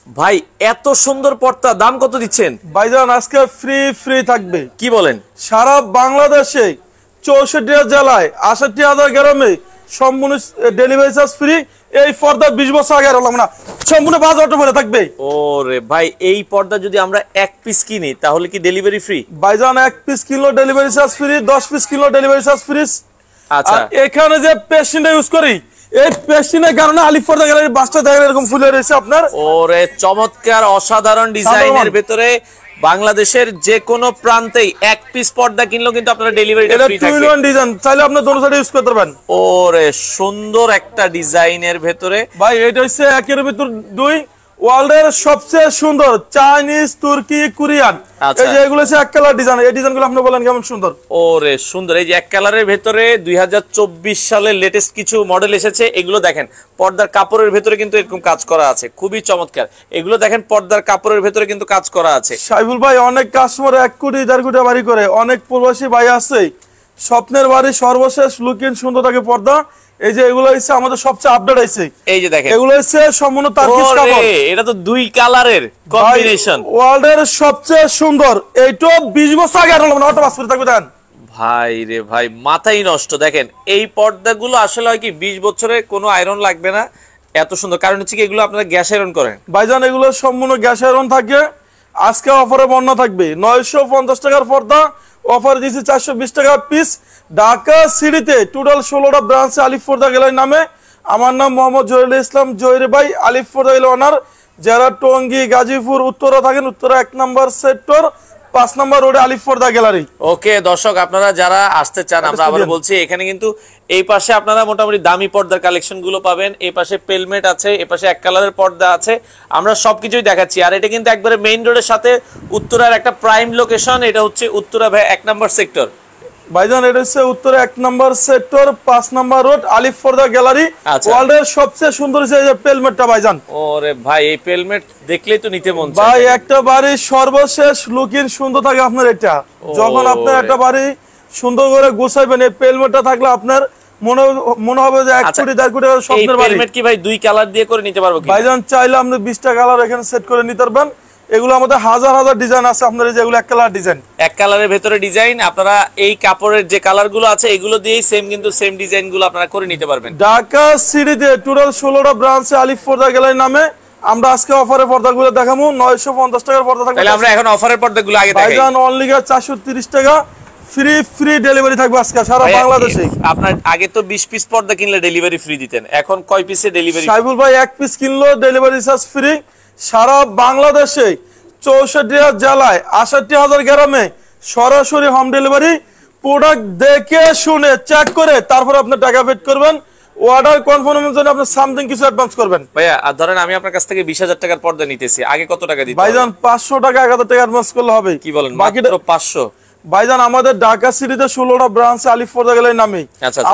ভাই এত সুন্দর পর্দা, দাম কত দিচ্ছেন? ভাইজান আজকে ফ্রি থাকবে। কি বলেন? সারা বাংলাদেশে 64 জেলায় 68,000 গ্রামে সম্পূর্ণ ডেলিভারি চার্জ ফ্রি। এই পর্দা 20 বছর আগে হলাম না, সম্পূর্ণ বাজারটা ভরে থাকবে। ওরে ভাই, এই পর্দা যদি আমরা এক পিস কিনি তাহলে কি ডেলিভারি ফ্রি? ভাইজান 1 পিস কিনলো ডেলিভারি চার্জ ফ্রি, 10 পিস কিনলো ডেলিভারি চার্জ ফ্রি। আচ্ছা, এখানে যে পেস্টিনটা ইউজ করি, এই পেস্টিনের কারণে আলিফ পর্দা গ্যালারির বাসটা দেখেন এরকম ফুলে রয়েছে আপনার। ওরে চমৎকার অসাধারণ ডিজাইনের ভেতরে বাংলাদেশের যে কোনো প্রান্তেই এক পিস পর্দা কিনলেও কিন্তু আপনারা ডেলিভারিটা ফ্রি থাকবে। এটা 2 in 1 ডিজাইন, চাইলে আপনি দোনো সাইডে ইউজ করতে পারবেন। ওরে সুন্দর একটা ডিজাইনের ভেতরে ভাই এটা হচ্ছে একের ভিতর দুই। ওয়ার্ল্ডের সবচেয়ে সুন্দর চাইনিজ, তুর্কি, কোরিয়ান, এই যে এগুলো হচ্ছে এক কালার ডিজাইন। এই ডিজাইনগুলো আপনি বলেন কেমন সুন্দর। ওরে সুন্দর, এই যে এক কালারের ভেতরে 2024 সালের লেটেস্ট কিছু মডেল এসেছে। এগুলো দেখেন পর্দার কাপড়ের ভেতরে কিন্তু এরকম কাজ করা আছে, খুবই চমৎকার। এগুলো দেখেন পর্দার কাপড়ের ভেতরে কিন্তু কাজ করা আছে। সাইফুল ভাই অনেক কাস্টমার 1 কোটি 1.5 কোটি বাড়ি করে, অনেক প্রবাসী ভাই আছে স্বপ্নের বাড়ি সর্বশেষ লুকিং সুন্দর থাকে পর্দা। এই যে এগুলো হচ্ছে আমাদের সবচেয়ে আপডেট আছে। এই যে দেখেন এগুলো হচ্ছে সম্পূর্ণ তারকিস কাপড়। এটা তো 2 কালারের কম্বিনেশন। ওয়ার্ল্ডের সবচেয়ে সুন্দর। এইটা 20 বছর আগে হলো না, অটো বাস করে থাকবে দেন ভাই রে ভাই, মাথাই নষ্ট। দেখেন এই পর্দাগুলো আসলে হয় কি 20 বছরে কোনো আয়রন লাগবে না, এত সুন্দর। কারণ হচ্ছে কি এগুলো আপনারা গ্যাস আয়রন করেন। ভাইজান এগুলো সম্পূর্ণ গ্যাস আয়রন থাকে। আজকে অফারে বর্ণনা থাকবে 950 টাকার পর্দা, অফার দিয়েছি 420 টাকা পিস। ঢাকা সিটিতে টোটাল 16টা ব্রাঞ্চে আলিফ পর্দা গ্যালারি নামে। আমার নাম মোহাম্মদ জহিরুল ইসলাম জহির ভাই, আলিফ পর্দা গ্যালারি ওনার। যারা টঙ্গী, গাজীপুর, উত্তরা থাকেন, উত্তরা 1 নম্বর সেক্টর 5 নম্বর রোডে আলিফ পর্দা গ্যালারি। ওকে দর্শক, আপনারা যারা আসতে চান, আমরা আবার বলছি এখানে কিন্তু এই পাশে আপনারা মোটামুটি দামি পর্দার কালেকশন গুলো পাবেন। এই পাশে পেলমেট আছে, এই পাশে এক কালারের পর্দা আছে, আমরা সবকিছুই দেখাচ্ছি। আর এটা কিন্তু একবারে মেইন রোডের সাথে উত্তরার একটা প্রাইম লোকেশন। এটা হচ্ছে উত্তরা 1 নম্বর সেক্টর। ভাইজান এটা হচ্ছে উত্তরে 1 নম্বর সেক্টর 5 নম্বর রোড আলিফ পর্দা গ্যালারি। ওয়ার্ল্ডের সবচেয়ে সুন্দর হচ্ছে এই যে পেলমেটটা ভাইজান। ওরে ভাই, এই পেলমেট দেখলেই তো নিতে মন চায় ভাই। একটা বাড়ি সর্বশেষ লুকিং সুন্দর থাকে আপনার। এটা যখন আপনার একটা বাড়ি সুন্দর করে গোছাইবেন, এই পেলমেটটা থাকলে আপনার মনে হবে যে 1 কোটি 1.5 কোটি টাকার স্বপ্নের বাড়ি। এই পেলমেট কি ভাই 2 কালার দিয়ে করে নিতে পারবো কি? ভাইজান চাইলে আপনি 20টা কালার এখানে সেট করে নিতে পারবেন। এগুলো আমাদের হাজার হাজার ডিজাইন আছে আপনার। এই যে এগুলো এক কালার ডিজাইন, এক কালারের ভেতরে ডিজাইন। আপনারা এই কাপড়ের যে কালার গুলো আছে এগুলো দিয়েই সেম ডিজাইন গুলো আপনারা করে নিতে পারবেন। ঢাকা সিটিতে টোটাল 16টা ব্রাঞ্চে আলিফ পর্দা গ্যালারি নামে। আমরা আজকে অফারের পর্দাগুলো দেখাবো। 950 টাকার পর্দা থাকবে। তাহলে আমরা এখন অফারের পর্দাগুলো আগে দেখাই। ভাইজান অনলি 430 টাকা ফ্রি ডেলিভারি থাকবে আজকে সারা বাংলাদেশে। আপনার আগে তো 20 পিস পর্দা কিনলে ডেলিভারি ফ্রি দিতেন, এখন কয় পিসে ডেলিভারি? সাইফুল ভাই 1 পিস কিনলো ডেলিভারি চার্জ ফ্রি। সারা বাংলাদেশে 64 জেলায় 68,000 গ্রামে সরাসরি হোম ডেলিভারি। প্রোডাক্ট দেখে শুনে চেক করে তারপর আপনি টাকা পেড করবেন। অর্ডার কনফার্মের জন্য আপনি সামথিং কিছু অ্যাডভান্স করবেন। ভাইয়া আর ধরেন আমি আপনার কাছ থেকে 20,000 টাকার পর্দা নিতেছি, আগে কত টাকা দিতে? ভাইজান 500 টাকা 1000 টাকা অ্যাডভান্স করলে হবে। কি বলেন, মাত্র 500? ভাইজান আমাদের ঢাকা সিটিতে 16টা ব্রাঞ্চে আলিফ পর্দা গ্যালারি নামে।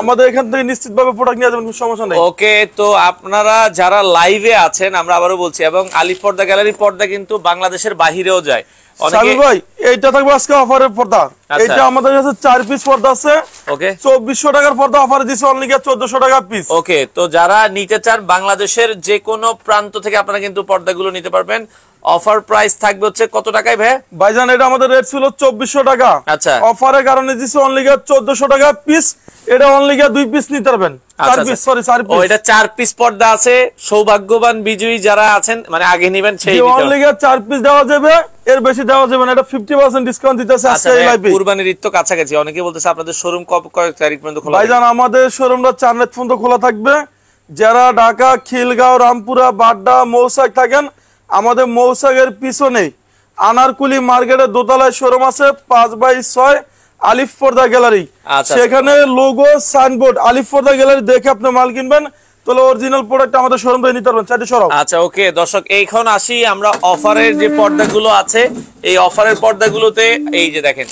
আমাদের এখান থেকে নিশ্চিতভাবে প্রোডাক্ট নিয়ে যাবেন, কোনো সমস্যা নেই। ওকে, তো আপনারা যারা লাইভে আছেন, আমরা আবারও বলছি, এবং আলিফ পর্দা গ্যালারি পর্দা কিন্তু বাংলাদেশের বাহিরেও যায়। ভাই এইটা থাকবে আজকে অফারের পর্দা। এটা আমাদের কাছে 4 পিস পর্দা আছে। ওকে, 2400 টাকার পর্দা অফার দিছি অনলি 1400 টাকা পিস। ওকে, তো যারা নিতে চান বাংলাদেশের যে কোনো প্রান্ত থেকে আপনারা কিন্তু পর্দাগুলো নিতে পারবেন। অফার প্রাইস থাকবে হচ্ছে কত টাকায় ভাই? ভাইজান এটা আমাদের রেট ছিল 2400 টাকা। আচ্ছা, অফারের কারণে দিছি অনলি 1400 টাকা পিস। এটা অনলি 2 পিস নিতে পারবেন। 4 পিস, সরি 4 পিস। ও এটা 4 পিস পর্দা আছে। সৌভাগ্যবান বিজয়ী যারা আছেন, মানে আগে নেবেন সেই অনলি 4 পিস দেওয়া যাবে, এর বেশি দেওয়া যাবে না। এটা 50% ডিসকাউন্ট দিতেছে আজকে এই লাইভে। কুরবানির ঈদ তো কাছাকাছি, অনেকে বলতেছে আপনাদের শোরুম কয় তারিখ পর্যন্ত খোলা? ভাইজান আমাদের শোরুমটা 4 রাত পর্যন্ত খোলা থাকবে। যারা ঢাকা, খিলগাঁও, রামপুরা, বাড্ডা, মৌসাক থাকেন, আমাদের মৌসাকের পিছনে আনারকুলি মার্কেটের দোতলায় শোরুম আছে 5/6 আলিফ পর্দা গ্যালারি। সেখানে লোগো সাইনবোর্ড আলিফ পর্দা গ্যালারি দেখে আপনি মাল কিনবেন, তাহলে অরিজিনাল প্রোডাক্ট আমাদের শোরুম থেকে নিতে পারবেন। চাইতে সরাও। আচ্ছা, ওকে দর্শক, এইখন আসি আমরা অফারের যে পর্দাগুলো আছে। এই অফারের পর্দাগুলোতে এই যে দেখেন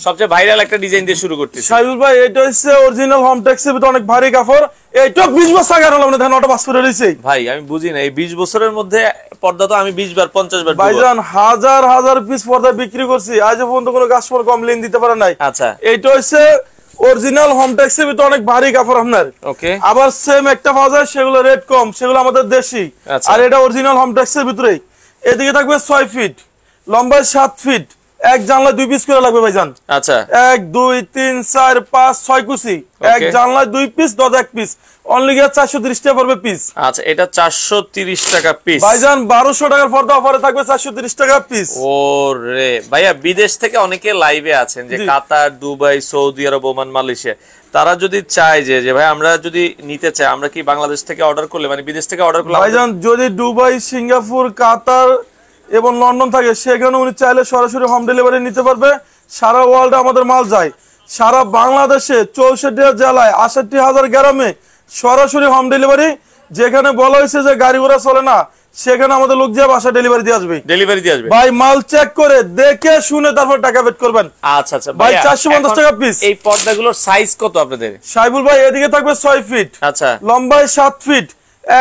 সবচেয়ে ভাইরাল একটা ডিজাইন দিয়ে শুরু করতেছি। সাইফুল ভাই এটা হচ্ছে অরিজিনাল হোম টেক্সের ভিতরে অনেক ভারী কাপড়। এইটা 20 বছর আগে হলো না, দেখেন ওটা বাস করে রইছে। ভাই আমি বুঝি না, এই 20 বছরের মধ্যে পর্দা তো আমি 20 বার 50 বার ভাইজান হাজার হাজার পিস পর্দা বিক্রি করছি, আজ পর্যন্ত কোনো কাস্টমার কমপ্লেইন দিতে পারে নাই। আচ্ছা, এইটা হচ্ছে অরিজিনাল হোম টেক্সের ভিতরে অনেক ভারী কাপড় আপনার। ওকে, আবার সেম একটা পাওয়া যায়, সেগুলো রেট কম, সেগুলো আমাদের দেশি। আর এটা অরিজিনাল হোম টেক্সের ভিতরে। এদিকে থাকবে 6 ফিট, লম্বায় 7 ফিট, এক জানলায় 2 পিস করে লাগবে ভাইজান। আচ্ছা 1 2 3 4 5 6 কুচি, এক জানলায় 2 পিস, দরজা 1 পিস, অনলি 430 টাকা পড়বে পিস। আচ্ছা এটা 430 টাকা পিস ভাইজান। 1200 টাকার পর্দা অফারে থাকবে 430 টাকা পিস। ওরে ভাইয়া, বিদেশ থেকে অনেকে লাইভে আছেন, যে কাতার, দুবাই, সৌদি আরব, ওমান, মালয়েশিয়া, তারা যদি চায় যে ভাই আমরা যদি নিতে চাই, আমরা কি বাংলাদেশ থেকে অর্ডার করলে, মানে বিদেশ থেকে অর্ডার করলে? ভাইজান যদি দুবাই, সিঙ্গাপুর, কাতার এবং লন্ডন থাকে, সেখানে উনি চাইলে সরাসরি হোম ডেলিভারি নিতে পারবে। সারা ওয়ার্ল্ডে আমাদের মাল যায়। সারা বাংলাদেশে 64 জেলায় 68,000 গ্রামে সরাসরি হোম ডেলিভারি। যেখানে বলা হয়েছে যে গাড়ি ঘোড়া চলে না, সেখানে আমাদের লোক দিয়ে বাসা ডেলিভারি দিয়ে আসবে। ভাই মাল চেক করে দেখে শুনে তারপর টাকা পেড করবেন। আচ্ছা আচ্ছা ভাই 450 টাকা পিস। এই পর্দাগুলোর সাইজ কত আপনাদের? সাইবুল ভাই এদিকে থাকবে 6 ফিট, আচ্ছা লম্বায় 7 ফিট,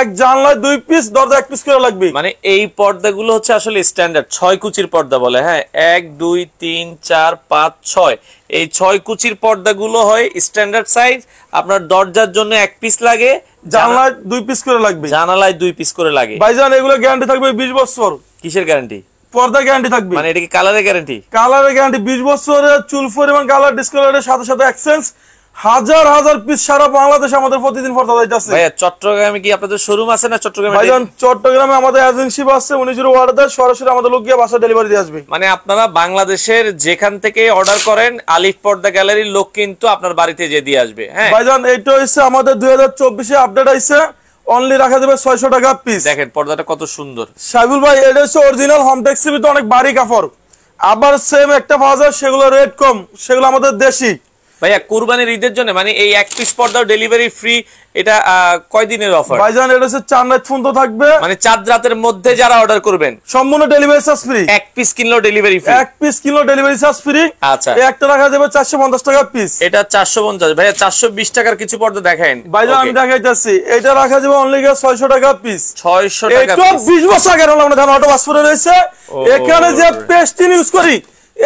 এক জানলায় 2 পিস, দরজা 1 পিস করে লাগবে। মানে এই পর্দাগুলো হচ্ছে আসলে স্ট্যান্ডার্ড 6 কুচির পর্দা বলে। হ্যাঁ 1 2 3 4 5 6, এই 6 কুচির পর্দাগুলো হয় স্ট্যান্ডার্ড সাইজ। আপনার দরজার জন্য 1 পিস লাগে, জানলায় 2 পিস করে লাগবে, জানালায় 2 পিস করে লাগে। ভাইজান এগুলো গ্যারান্টি থাকবে 20 বছর। কিসের গ্যারান্টি? পর্দা গ্যারান্টি থাকবে। মানে এটা কি কালারের গ্যারান্টি? কালারের গ্যারান্টি 20 বছরের। চুল পরিমাণ কালার ডিসকালারের সাথে সাথে এক্সচেঞ্জ। হাজার হাজার পিস সারা বাংলাদেশে আমাদের প্রতিদিন পর্দা যাইতেছে। ভাইয়া চট্টগ্রামে কি আপনাদের শোরুম আছে না? চট্টগ্রামে ভাইজান চট্টগ্রামে আমাদের এজেন্সি আছে, উনি যদি অর্ডার দেয় সরাসরি আমাদের লোক গিয়ে বাসা ডেলিভারি দিয়ে আসবে। মানে আপনারা বাংলাদেশের যেখান থেকে অর্ডার করেন, আলিফ পর্দা গ্যালারির লোক কিন্তু আপনার বাড়িতে যে দিয়ে আসবে। হ্যাঁ ভাইজান এইটা হচ্ছে আমাদের 2024 এ আপডেট আইছে। অনলি রাখা যাবে 600 টাকা পিস। দেখেন পর্দাটা কত সুন্দর। সাইবুল ভাই এটা হচ্ছে অরিজিনাল হোমটেক্সের ভিতরে অনেক ভারী কাপড়। আবার সেম একটা পাওয়া যায়, সেগুলো রেট কম, সেগুলো আমাদের দেশি। ভাইয়া কুরবানির ঈদের জন্য মানে এই 1 পিস পর্দাও ডেলিভারি ফ্রি, এটা কয় দিনের অফার? ভাইজান এটা হচ্ছে 4 রাত পর্যন্ত থাকবে, মানে 4 রাতের মধ্যে যারা অর্ডার করবেন সম্পূর্ণ ডেলিভারি চার্জ ফ্রি। 1 পিস কিনলেও ডেলিভারি ফ্রি। 1 পিস কিনলেও ডেলিভারি চার্জ ফ্রি। আচ্ছা এই একটা রাখা যাবে 450 টাকা পিস। এটা 450। ভাইয়া 420 টাকার কিছু পর্দা দেখেন। ভাইজান আমি দেখাইতাছি, এটা রাখা যাবে অনলি 600 টাকা পিস। 600 টাকা এটা পিস। 20 বছর আগে আমরা ধান অটো বাস করে রয়েছে। এখানে যে পেস্টিন ইউজ করি,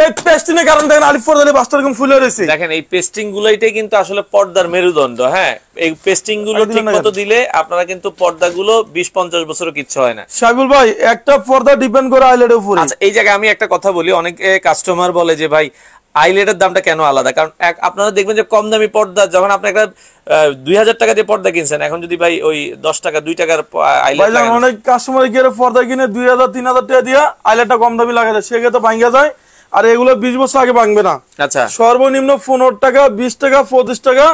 এই পেস্টিনের কারণে দেখেন আলিফ পর্দা বাসটা এরকম ফুলে রয়েছে। দেখেন এই পেস্টিং গুলোইটাই কিন্তু আসলে পর্দার মেরুদণ্ড। হ্যাঁ এই পেস্টিং গুলো ঠিকমতো দিলে আপনারা কিন্তু পর্দাগুলো 20-50 বছরও কিচ্ছু হয় না। সাইবুল ভাই একটা পর্দা ডিপেন্ড করে আইলেটের উপরে। আচ্ছা এই জায়গায় আমি একটা কথা বলি, অনেক কাস্টমার বলে যে ভাই আইলেটের দামটা কেন আলাদা? কারণ আপনারা দেখবেন যে কম দামি পর্দা, যখন আপনি একটা 2000 টাকা দিয়ে পর্দা কিনছেন, এখন যদি ভাই ওই 10 টাকা 2 টাকার আইলেট লাগান, অনেক কাস্টমার গিয়ে পর্দা কিনে 2000-3000 টাকা দিয়ে আইলেটটা কম দামি লাগায়, সেক্ষেত্রে ভাঙ্গা যায়। আর এগুলো 20 বছর আগে ভাঙবে না। আচ্ছা সর্বনিম্ন 15 টাকা, 20 টাকা, 25 টাকা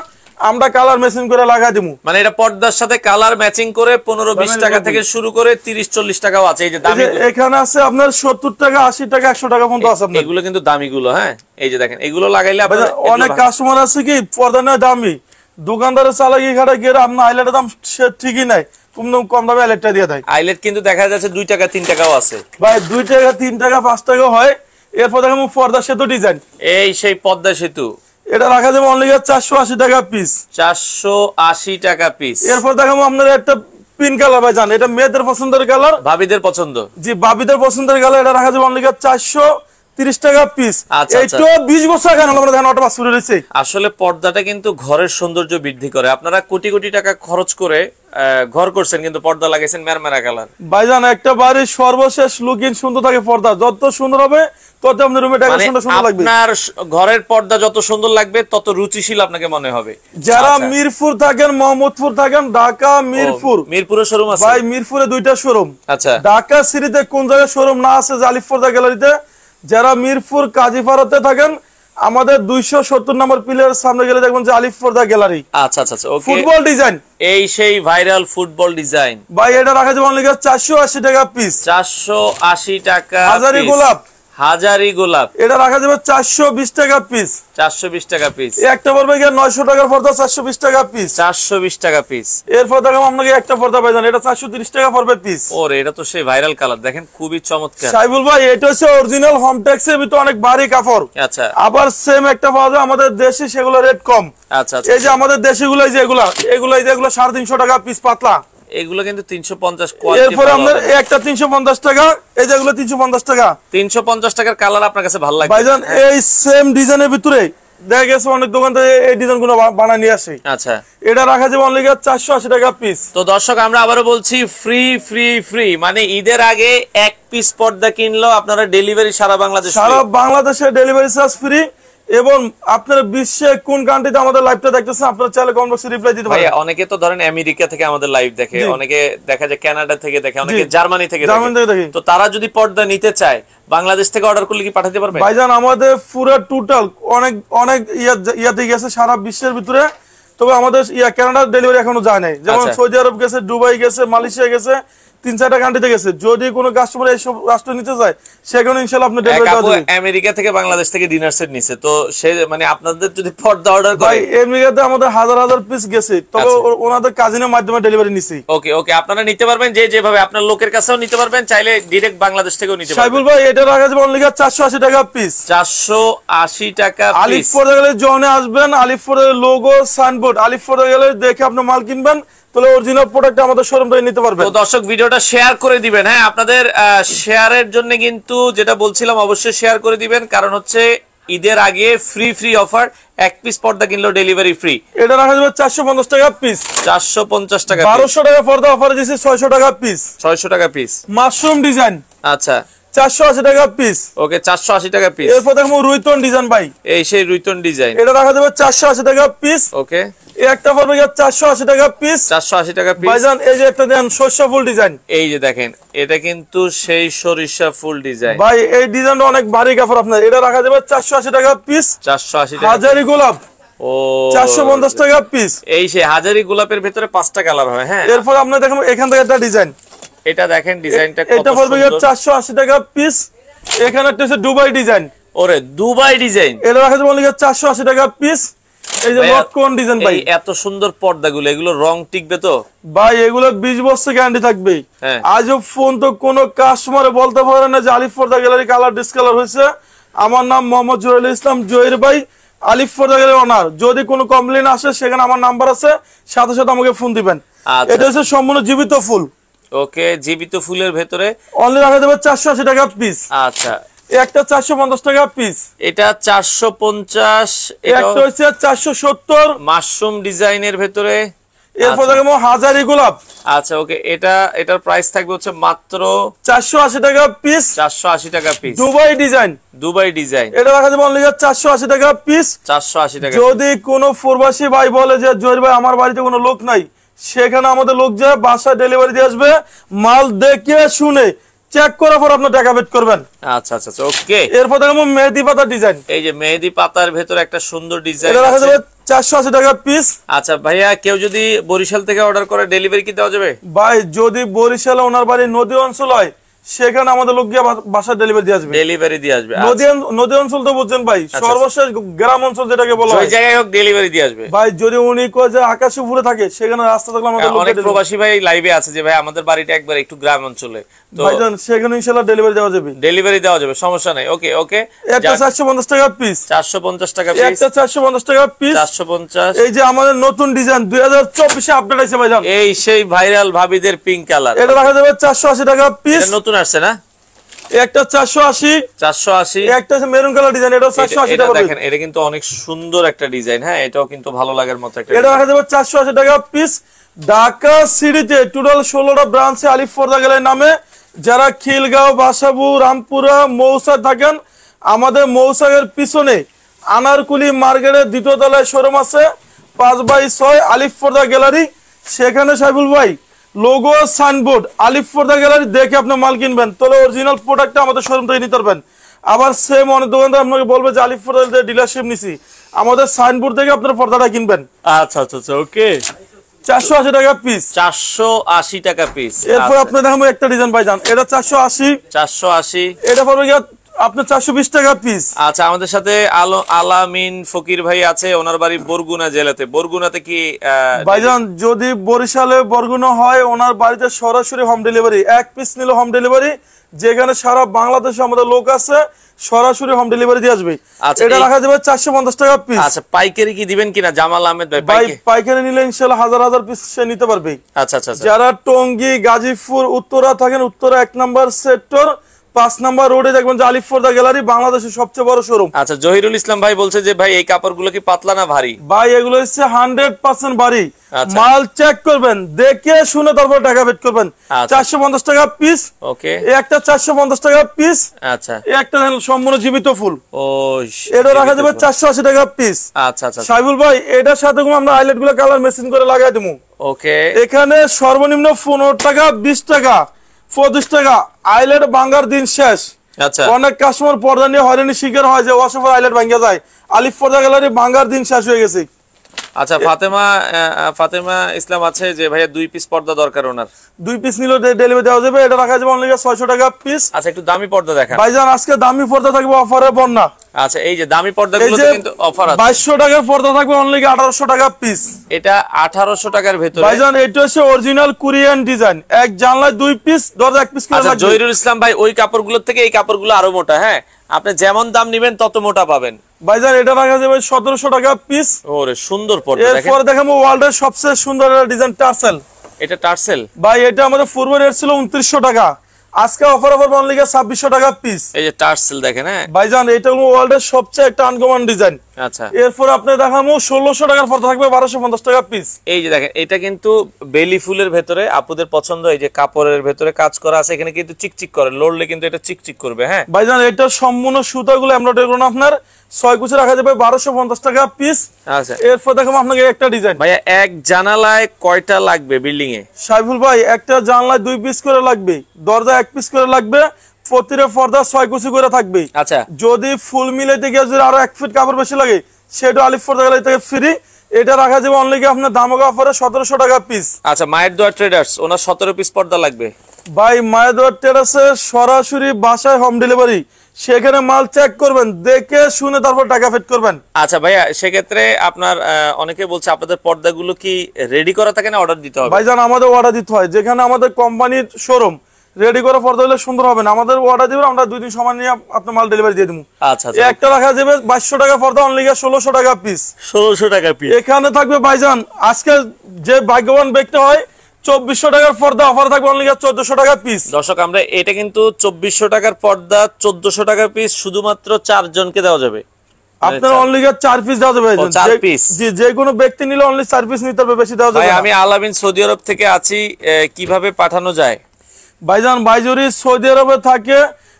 আমরা কালার ম্যাচিং করে লাগাই দিমু। মানে এটা পর্দার সাথে কালার ম্যাচিং করে 15-20 টাকা থেকে শুরু করে 30-40 টাকাও আছে। এই যে দামি এখানে আছে আপনার 70 টাকা, 80 টাকা, 100 টাকা পর্যন্ত আছে আপনার। এগুলো কিন্তু দামি গুলো। হ্যাঁ এই যে দেখেন এগুলো লাগাইলে আপনারা অনেক কাস্টমার আছে কি পর্দা নেয় দামি, দোকানদারের চালাকি খাটা গিয়ে আপনার আইলেটের দাম সে ঠিকই নাই, কম দামে আইলেটটা দিয়ে দেয়। আইলেট কিন্তু দেখা যাচ্ছে 2 টাকা 3 টাকাও আছে ভাই, 2 টাকা 3 টাকা 5 টাকা হয়। এরপর দেখেন পর্দা সেতু ডিজাইন, এই সেই পদ্মা সেতু, এটা রাখা যাবে অনলি 480 টাকা পিস। 480 টাকা পিস। এরপর দেখাবো আপনার একটা পিঙ্ক কালার, ভাই জান এটা মেয়েদের পছন্দের কালার, ভাবিদের পছন্দ। জি ভাবিদের পছন্দের কালার, এটা রাখা যাবে অনলি 430 টাকা পিস। আচ্ছা, এইটা 20 বছর আগে আমরা দেখেন অটো পাস করে রয়েছে। আসলে পর্দাটা কিন্তু ঘরের সৌন্দর্য বৃদ্ধি করে। আপনারা কোটি কোটি টাকা খরচ করে ঘর করছেন, কিন্তু পর্দা লাগাইছেন মেরমেরা কালার। ভাইজান একটা বাড়ির সর্বশেষ লুকিং সুন্দর থাকে পর্দা, যত সুন্দর হবে তত আপনার রুমে ডেকোরেশনটা সুন্দর লাগবে। আপনার ঘরের পর্দা যত সুন্দর লাগবে তত রুচিশীল আপনাকে মনে হবে। যারা মিরপুর থাকেন, মোহাম্মদপুর থাকেন, ঢাকা মিরপুর, মিরপুরের শোরুম আছে ভাই মিরপুরে 2টা শোরুম। আচ্ছা ঢাকা সিটিতে কোন জায়গায় শোরুম না আছে যে আলিফ পর্দা গ্যালারিতে। যারা মিরপুর কাজীপাড়াতে থাকেন, আমাদের 270 নম্বর পিলারের সামনে গেলে দেখবেন যে আলিফ পর্দা গ্যালারি। আচ্ছা আচ্ছা ওকে। ফুটবল ডিজাইন, এই সেই ভাইরাল ফুটবল ডিজাইন। ভাই এটা রাখা যাবে অনলি 480 টাকা পিস। 480 টাকা। হাজারি গোলাপ, হাজারি গোলাপ এটা রাখা যাবে 420 টাকা পিস। 420 টাকা পিস। একটা পড়বে গিয়ে 900 টাকার পর্দা, 420 টাকা পিস। 420 টাকা পিস। এরপর দেখো আপনাকে একটা পর্দা পাইছেন, এটা 430 টাকা পড়বে পিস। ওরে এটা তো সেই ভাইরাল কালার, দেখেন খুবই চমৎকার। সাইবুল ভাই এটা হচ্ছে অরিজিনাল হোমটেক্স এর ভিতর অনেক ভারী কাপড়। আচ্ছা আবার সেম একটা পাওয়া যায় আমাদের দেশি, সেগুলো রেট কম। আচ্ছা এই যে আমাদের দেশিগুলো, এই যে এগুলো 350 টাকা পিস পাতলা, এগুলো কিন্তু 350 কোয়ালিটি। এরপর আপনার একটা 350 টাকা, এই যেগুলো 350 টাকা। 350 টাকার কালার আপনার কাছে ভালো লাগবে ভাইজান এই সেম ডিজাইনের ভিতরে দেখা গেছে অনেক দোকান থেকে এই ডিজাইন গুলো বানায় নিয়ে আসে। আচ্ছা, এটা রাখা যাবে অনলি 480 টাকা পিস। তো দর্শক আমরা আবারও বলছি ফ্রি ফ্রি ফ্রি, মানে ঈদের আগে এক পিস পর্দা কিনলো আপনারা ডেলিভারি সারা বাংলাদেশ, সারা বাংলাদেশে ডেলিভারি চার্জ ফ্রি। এবং আপনারা বিশ্বে কোন কান্ট্রিতে আমাদের লাইভটা দেখতেছেন আপনারা চাইলে কমেন্ট বক্সে রিপ্লাই দিতে পারেন। অনেকে তো ধরেন আমেরিকা থেকে আমাদের লাইভ দেখে, অনেকে দেখা যায় কানাডা থেকে দেখে, অনেকে জার্মানি থেকে দেখে। তো তারা যদি পর্দা নিতে চায় বাংলাদেশ থেকে অর্ডার করলে কি পাঠাতে পারবে? ভাইজান আমাদের পুরো টোটাল অনেক অনেক ইয়াতে গেছে সারা বিশ্বের ভিতরে, তবে আমাদের কানাডার ডেলিভারি এখনো যায় নাই। যেমন সৌদি আরব গেছে, দুবাই গেছে, মালয়েশিয়া গেছে, 3-4টা কান্ট্রিতে গেছে। যদি কোনো কাস্টমার এইসব রাষ্ট্র নিতে চায় সেখানে ইনশাআল্লাহ আপনি ডেলিভারি দেওয়া যাবে। আমেরিকা থেকে বাংলাদেশ থেকে ডিনার সেট নিছে, তো সে মানে আপনাদের যদি পর্দা অর্ডার করে, ভাই আমেরিকাতে আমাদের হাজার হাজার পিস গেছে, তবে ওনাদের কাজিনের মাধ্যমে ডেলিভারি নিছি। ওকে ওকে, আপনারা নিতে পারবেন যেভাবে আপনার লোকের কাছেও নিতে পারবেন, চাইলে ডাইরেক্ট বাংলাদেশ থেকেও নিতে পারবেন। সাইবুল ভাই এটা রাখা যাবে অনলি 480 টাকা পিস। 480 টাকা পিস। আলিফ পড়ে গেলে জনে আসবেন, আলিফ পড়ে লোগো সাইনবোর্ড আলিফ পড়ে গেলে দেখে আপনি মাল কিনবেন, তাহলে অরিজিনাল প্রোডাক্ট আমাদের শোরুম থেকে নিতে পারবেন। তো দর্শক ভিডিওটা শেয়ার করে দিবেন, হ্যাঁ আপনাদের শেয়ারের জন্য কিন্তু যেটা বলছিলাম অবশ্যই শেয়ার করে দিবেন, কারণ হচ্ছে ঈদের আগে ফ্রি ফ্রি অফার, এক পিস পর্দা কিনলেও ডেলিভারি ফ্রি। এটা রাখা যাবে 450 টাকা পিস। 450 টাকা। 1200 টাকা পর্দা অফারে দিয়েছি 600 টাকা পিস। 600 টাকা পিস। মাশরুম ডিজাইন আচ্ছা 480 টাকা পিস। ওকে 480 টাকা পিস। এরপর দেখো রুইতন ডিজাইন ভাই, এই সেই রুইতন ডিজাইন, এটা রাখা যাবে 480 টাকা পিস। ওকে একটা পড়বে 480 টাকা পিস। 480 টাকা পিস। ভাইজান এই যে একটা দেন সরিষা ফুল ডিজাইন, এই যে দেখেন এটা কিন্তু সেই সরিষা ফুল ডিজাইন ভাই এই ডিজাইনটা অনেক ভারী কাপড় আপনার, এটা রাখা যাবে 480 টাকা পিস। 480 টাকা। হাজারি গোলাপ ও 450 টাকা পিস। এই সেই হাজারি গোলাপের ভিতরে 5টা কালার হয়। হ্যাঁ এরপর আপনি দেখেন এখান থেকে একটা ডিজাইন, এটা দেখেন ডিজাইনটা কত এটা পড়বে সুন্দর। 480 টাকা পিস। এখানে একটা হচ্ছে দুবাই ডিজাইন, ওরে দুবাই ডিজাইন, এটা রাখা যাবে অনলি 480 টাকা পিস। এই যে লটকন ডিজাইন ভাই, এত সুন্দর পর্দাগুলো, এগুলো রং টিকবে তো ভাই? এগুলো 20 বছর গ্যারান্টি থাকবে। আজও ফোন তো কোন কাস্টমারে বলতে পারে না যে আলিফ পর্দা গ্যালারি কালার ডিসকালার হয়েছে। আমার নাম মোহাম্মদ জহিরুল ইসলাম জহির ভাই, আলিফ পর্দা গ্যালারি ওনার। যদি কোনো কমপ্লেইন আসে সেখানে আমার নাম্বার আছে, সাথে সাথে আমাকে ফোন দিবেন। এটা হচ্ছে সম্পূর্ণ জীবিত ফুল। ওকে জীবিত ফুলের ভেতরে অনলি রাখা যাবে 480 টাকা পিস। আচ্ছা একটা 450 টাকা পিস, এটা 450, একটা হচ্ছে 470 মাশরুম ডিজাইনের ভেতরে। এরপর দেখো হাজারি গোলাপ। আচ্ছা ওকে, এটার প্রাইস থাকবে হচ্ছে মাত্র 480 টাকা পিস। 480 টাকা piece. Dubai design, Dubai design, এটা রাখা যাবে অনলি 480 টাকা পিস। 480 টাকা। যদি কোনো প্রবাসী ভাই বলে যে জহির ভাই আমার বাড়িতে কোনো লোক নাই, সেখানে আমাদের লোক যায় বাসায় ডেলিভারি দিয়ে আসবে, মাল দেখে শুনে চেক করার পর আপনি টাকা পেড করবেন। আচ্ছা আচ্ছা ওকে। এরপর দেখো মেহেদি পাতা ডিজাইন, এই যে মেহেদি পাতার ভেতরে একটা সুন্দর ডিজাইন, এটা রাখা যাবে 480 টাকা পিস। আচ্ছা ভাইয়া, কেউ যদি বরিশাল থেকে অর্ডার করে ডেলিভারি কি দেওয়া যাবে? ভাই যদি বরিশালে ওনার বাড়ি নদী অঞ্চল হয়, সেখানে আমাদের লোক গিয়ে বাসা ডেলিভারি দিয়ে আসবে। ডেলিভারি দিয়ে আসবে। নদী অঞ্চল তো বুঝছেন ভাই, সর্বশেষ গ্রাম অঞ্চল যেটাকে বলা হয়, ওই জায়গায় হোক ডেলিভারি দিয়ে আসবে। ভাই যদি উনি কয় যে আকাশে উপরে থাকে, সেখানে রাস্তা থাকলে আমাদের অনেক প্রবাসী ভাই লাইভে আছে যে ভাই আমাদের বাড়িটা একবার একটু গ্রাম অঞ্চলে, তো ভাইজান সেখানে ইনশাআল্লাহ ডেলিভারি দেওয়া যাবে। ডেলিভারি দেওয়া যাবে, সমস্যা নাই। ওকে ওকে, একটা 450 টাকা পিস। 450 টাকা পিস। একটা 450 টাকা পিস। 450। এই যে আমাদের নতুন ডিজাইন 2024 এ আপডেট আছে ভাইজান, এই সেই ভাইরাল ভাবিদের পিঙ্ক কালার, এটা রাখা যাবে 480 টাকা পিস। এটা নতুন আসছে না? একটা 480, 480। একটা মেরুন কালার ডিজাইন, এটা 480 টাকা। দেখেন এটা কিন্তু অনেক সুন্দর একটা ডিজাইন, হ্যাঁ এটাও কিন্তু ভালো লাগার মতো একটা। এটা রাখা যাবে 480 টাকা পিস। ঢাকা সিটিতে টোটাল 16টা ব্রাঞ্চে আলিফ পর্দা গ্যালারি নামে, যারা খিলগাঁও, বাসাবু, রামপুরা, মৌসা থাকেন, আমাদের মৌসাকের পিছনে আনারকুলি মার্কেটের দ্বিতীয় তলায় শোরুম আছে, 5/6 আলিফ পর্দা গ্যালারি। সেখানে সাইবুল ভাই লোগো সাইনবোর্ড আলিফ পর্দা গ্যালারি দেখে আপনি মাল কিনবেন, তাহলে অরিজিনাল প্রোডাক্টটা আমাদের শোরুম থেকে নিতে পারবেন। আবার সেম অনেক দোকানদার আপনাকে বলবে যে আলিফ পর্দা ডিলারশিপ নিছি, আমাদের সাইনবোর্ড থেকে আপনার পর্দাটা কিনবেন। আচ্ছা আচ্ছা আচ্ছা ওকে। 480 টাকা পিস। 480 টাকা পিস। এরপর আপনি দেখাবো একটা ডিজাইন ভাইজান, এটা 480। 480। এটা পড়বে গিয়ে আপনার 420 টাকা পিস। আচ্ছা আমাদের সাথে আলামিন ফকির ভাই আছে, ওনার বাড়ি বরগুনা জেলাতে। বরগুনাতে কি ভাইজান যদি বরিশালে বরগুনা হয়, ওনার বাড়িতে সরাসরি হোম ডেলিভারি, এক পিস নিলে হোম ডেলিভারি, যেখানে সারা বাংলাদেশে আমাদের লোক আছে, সরাসরি হোম ডেলিভারি দিয়ে আসবে। এটা রাখা যাবে 450 টাকা পিস। আচ্ছা পাইকারি কি দিবেন কিনা জামাল আহমেদ ভাই? পাইকারি নিলে ইনশাআল্লাহ হাজার হাজার পিস সে নিতে পারবে। আচ্ছা আচ্ছা। যারা টঙ্গী, গাজীপুর, উত্তরা থাকেন, উত্তরা 1 নম্বর সেক্টর 5 নাম্বার রোডে দেখবেন যে আলিফ পর্দা গ্যালারি, বাংলাদেশের সবচেয়ে বড় শোরুম। আচ্ছা, জহিরুল ইসলাম ভাই বলছে যে ভাই এই কাপড়গুলো কি পাতলা না ভারী? ভাই এগুলো হচ্ছে 100% ভারী। আচ্ছা। মাল চেক করবেন, দেখে শুনে তারপর টাকা পেড করবেন। আচ্ছা। 450 টাকা পিস। ওকে, এই একটা 450 টাকা পিস। আচ্ছা, এই একটা সম্পূর্ণ জীবিত ফুল, ও এটা রাখা যাবে 480 টাকা পিস। আচ্ছা আচ্ছা, সাইবুল ভাই এটার সাথে আমরা হাইলাইট গুলো কালার মেশিন করে লাগাই দেবো। ওকে, এখানে সর্বনিম্ন 15 টাকা, 20 টাকা, 25 টাকা আইলেট ভাঙার দিন শেষ। আচ্ছা, অনেক কাস্টমার পর্দা নিয়ে হয়রানি শিকার হয় যে ওয়াশফার আইলেট ভাঙা যায়। আলিফ পর্দা গ্যালারি ভাঙার দিন শেষ হয়ে গেছে। আচ্ছা, ফাতেমা ইসলাম আছে যে ভাইয়া 2 পিস পর্দা দরকার ওনার। 2 পিস নিলে ডেলিভারি দেওয়া যাবে। এটা রাখা যাবে অনলি 600 টাকা পিস। আচ্ছা, একটু দামি পর্দা দেখান ভাইজান আজকে দামি পর্দা থাকবে অফারে বন্যা। আচ্ছা, এই যে দামি পর্দাগুলোতে কিন্তু অফার আছে। 2200 টাকার পর্দা থাকবে অনলি 1800 টাকা পিস। এটা 1800 টাকার ভিতরে। ভাইজান এটা হচ্ছে অরিজিনাল কোরিয়ান ডিজাইন। এক জানলায় 2 পিস, দরজা 1 পিস করে আচ্ছা, লাগবে। জহিরুল ইসলাম ভাই ওই কাপড়গুলোর থেকে এই কাপড়গুলো আরো মোটা। হ্যাঁ, আপনি যেমন দাম নেবেন তত মোটা পাবেন। ভাইজান এটা রাখা যাবে 1700 টাকা পিস। ওরে সুন্দর পর্দা দেখেন। এরপর দেখাবো ওয়ার্ল্ডের সবচেয়ে সুন্দর ডিজাইন টার্সেল। এটা টার্সেল ভাই এটা আমাদের পূর্ব রেট ছিল 2900 টাকা, আজকে অফার অনলি 2600 টাকা পিস। এই যে টার্সেল দেখেন। হ্যাঁ ভাইজান এটা হলো ওয়ার্ল্ডের সবচেয়ে একটা আনকমন ডিজাইন। আচ্ছা, এরপর আপনি দেখাবো 1600 টাকার পর্দা থাকবে 1250 টাকা পিস। এই যে দেখেন, এটা কিন্তু বেলি ফুলের ভেতরে আপুদের পছন্দ। এই যে কাপড়ের ভেতরে কাজ করা আছে, এখানে কিন্তু চিকচিক করে, লড়লে কিন্তু এটা চিকচিক করবে। হ্যাঁ ভাইজান এটা সম্পূর্ণ সুতাগুলো এমব্রয়ডারি করুন, আপনার 6 কুচি রাখা যাবে 1250 টাকা পিস। আচ্ছা, এরপর দেখাবো আপনাকে একটা ডিজাইন। ভাইয়া এক জানালায় কয়টা লাগবে বিল্ডিং এ? সাইফুল ভাই একটা জানলায় 2 পিস করে লাগবে, দরজা 1 পিস করে লাগবে, প্রতিটা পর্দা 6 কুচি করে থাকবে। আচ্ছা, যদি ফুল মিলাইতে গিয়ে যদি আরো 1 ফিট কাপড় বেশি লাগে সেটা আলিফ পর্দা গ্যালারি থেকে ফ্রি। এটা রাখা যাবে অনলি আপনার দামকা অফারে 1700 টাকা পিস। আচ্ছা, মায়ের দোয়া ট্রেডার্স ওনার 17 পিস পর্দা লাগবে। ভাই মায়ের টেরাসে সরাসরি বাসায় হোম ডেলিভারি, সেখানে মাল চেক করবেন, দেখে শুনে তারপর টাকা পেড করবেন। আচ্ছা ভাইয়া, সেক্ষেত্রে আপনার অনেকে বলছে আপনাদের পর্দাগুলো কি রেডি করা থাকে না অর্ডার দিতে হবে? ভাইজান আমাদের অর্ডার দিতে হয়, যেখানে আমাদের কোম্পানির শোরুম রেডি করে পর্দা হলে সুন্দর হবে না, আমাদের অর্ডার দিবেন, আমরা 2 দিন সময় নিয়ে আপনার মাল ডেলিভারি দিয়ে দেবো। আচ্ছা আচ্ছা, একটা রাখা যাবে 2200 টাকা পর্দা অনলি 1600 টাকা পিস। 1600 টাকা পিস। এখানে থাকবে ভাইজান আজকে যে ভাগ্যবান ব্যক্তি হয় 2400 টাকার পর্দা অফার থাকবে অনলি 1400 টাকা পিস। দর্শক, আমরা এটা কিন্তু 2400 টাকার পর্দা 1400 টাকা পিস শুধুমাত্র 4 জনকে দেওয়া যাবে। আপনার অনলি 4 পিস দেওয়া যাবে। 4 পিস, যে কোনো ব্যক্তি নিলে অনলি 4 পিস নিতে হবে, বেশি দেওয়া যাবে না। আমি আলামিন সৌদি আরব থেকে আছি, কিভাবে পাঠানো যায়? ভাইজান বাইজুরি সৌদি আরবে থাকে,